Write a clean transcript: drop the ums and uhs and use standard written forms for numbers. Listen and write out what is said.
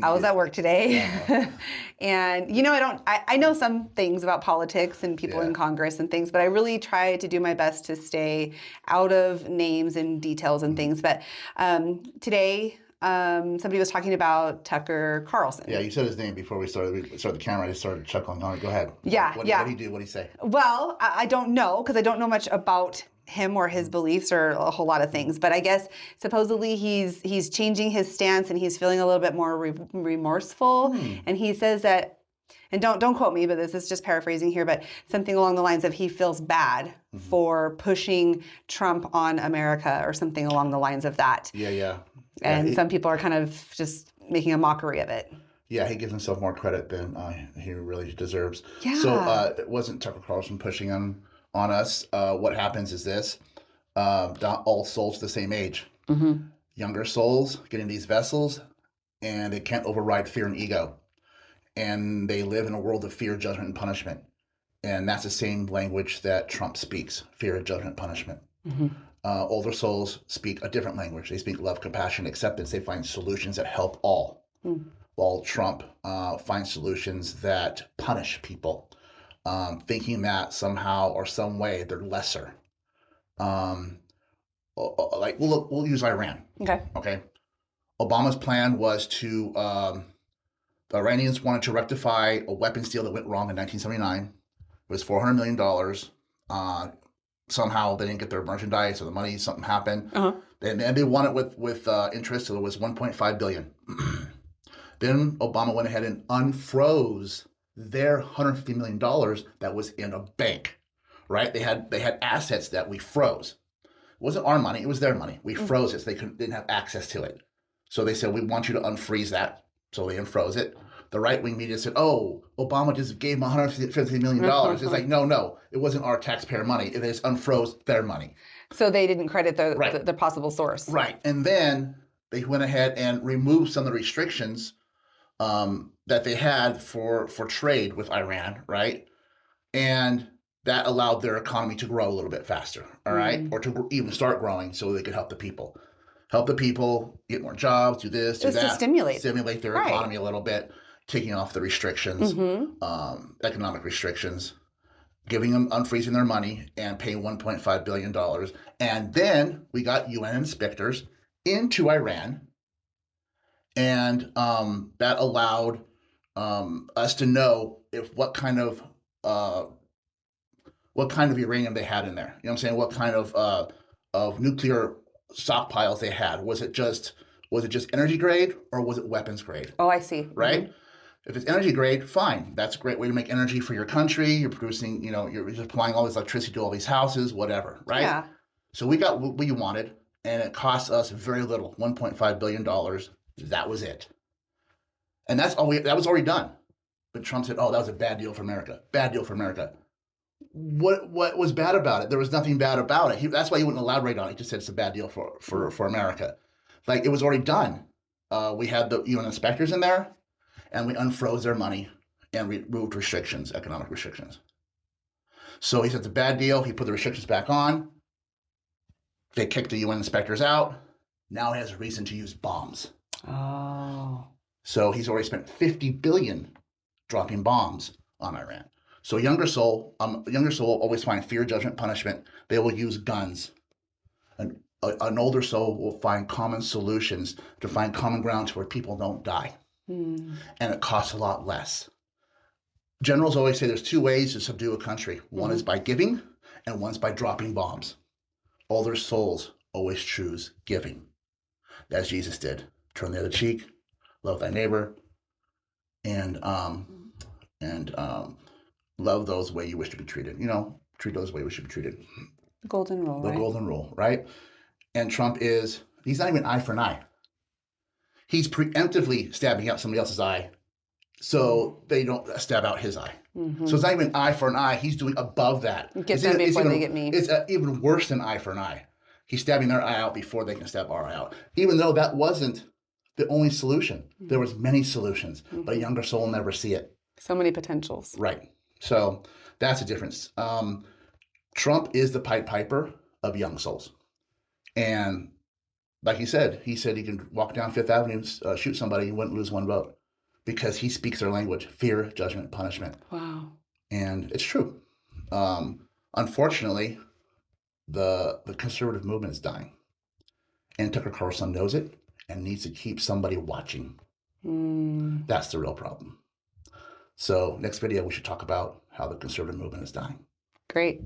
I was at work today. Uh-huh. And, I know some things about politics and people in Congress and things, but I really try to do my best to stay out of names and details and things. But today, somebody was talking about Tucker Carlson. Yeah, you said his name before we started the camera. I just started chuckling on it. Go ahead. Yeah, What yeah. did he do? What did he say? Well, I don't know because I don't know much about him or his beliefs or a whole lot of things. But I guess supposedly he's changing his stance and he's feeling a little bit more remorseful. And he says that, and don't quote me, but this is just paraphrasing here, but something along the lines of he feels bad for pushing Trump on America or something along the lines of that. Yeah. And some people are kind of just making a mockery of it. Yeah, he gives himself more credit than he really deserves. Yeah. So it wasn't Tucker Carlson pushing him on us. What happens is this. Not all souls the same age. Younger souls get in these vessels and they can't override fear and ego. And they live in a world of fear, judgment, and punishment. And that's the same language that Trump speaks, fear, judgment, punishment. Older souls speak a different language. They speak love, compassion, acceptance. They find solutions that help all. While Trump finds solutions that punish people, thinking that somehow or some way they're lesser. Like we'll use Iran. Okay. Obama's plan was to the Iranians wanted to rectify a weapons deal that went wrong in 1979. It was $400 million. Somehow they didn't get their merchandise or the money. Something happened. And they won it with interest. So it was $1.5 billion. Then Obama went ahead and unfroze their $150 million that was in a bank, right? They had assets that we froze. It wasn't our money, it was their money. We froze it so they didn't have access to it. So they said, we want you to unfreeze that. So they unfroze it. The right-wing media said, oh, Obama just gave them $150 million. It's like, no, it wasn't our taxpayer money. It just unfroze their money. So they didn't credit the possible source. Right. And then they went ahead and removed some of the restrictions that they had for trade with Iran, right? And that allowed their economy to grow a little bit faster, all right? Or to even start growing so they could help the people. Help the people get more jobs, do this, do that. Just to stimulate their economy a little bit, taking off the restrictions, economic restrictions, giving them, unfreezing their money, and paying $1.5 billion. And then we got UN inspectors into Iran, and that allowed us to know what kind of uranium they had in there. You know what I'm saying? What kind of nuclear stockpiles they had. Was it just energy grade or was it weapons grade? Oh, I see. Right? If it's energy grade, fine. That's a great way to make energy for your country. You're producing, you're just applying all this electricity to all these houses, whatever, right? Yeah. So we got what we wanted, and it cost us very little, $1.5 billion. That was it. And that was already done. But Trump said, oh, that was a bad deal for America. Bad deal for America. What was bad about it? There was nothing bad about it. That's why he wouldn't elaborate on it. He just said it's a bad deal for America. Like, it was already done. We had the UN inspectors in there, and we unfroze their money and removed restrictions, economic restrictions. So he said it's a bad deal. He put the restrictions back on. They kicked the UN inspectors out. Now he has a reason to use bombs. Oh. So he's already spent $50 billion dropping bombs on Iran. So a younger soul will always find fear, judgment, punishment. They will use guns. An older soul will find common solutions to find common ground to where people don't die. And it costs a lot less. Generals always say there's two ways to subdue a country. One is by giving, and one's by dropping bombs. Older souls always choose giving, as Jesus did. Turn the other cheek, love thy neighbor, and love those the way you wish to be treated. Treat those the way you wish to be treated. The golden rule, right? The golden rule, right? And Trump he's not even eye for an eye. He's preemptively stabbing out somebody else's eye so they don't stab out his eye. So it's not even eye for an eye. He's doing above that. Get them before they get me. It's even worse than eye for an eye. He's stabbing their eye out before they can stab our eye out. Even though that wasn't the only solution. There was many solutions, but a younger soul will never see it. So many potentials. Right. So that's the difference. Trump is the Pied Piper of young souls. And like he said he can walk down Fifth Avenue, shoot somebody, and wouldn't lose one vote because he speaks their language: fear, judgment, punishment. Wow. And it's true. Unfortunately, the conservative movement is dying, and Tucker Carlson knows it and needs to keep somebody watching. That's the real problem. So next video, we should talk about how the conservative movement is dying. Great.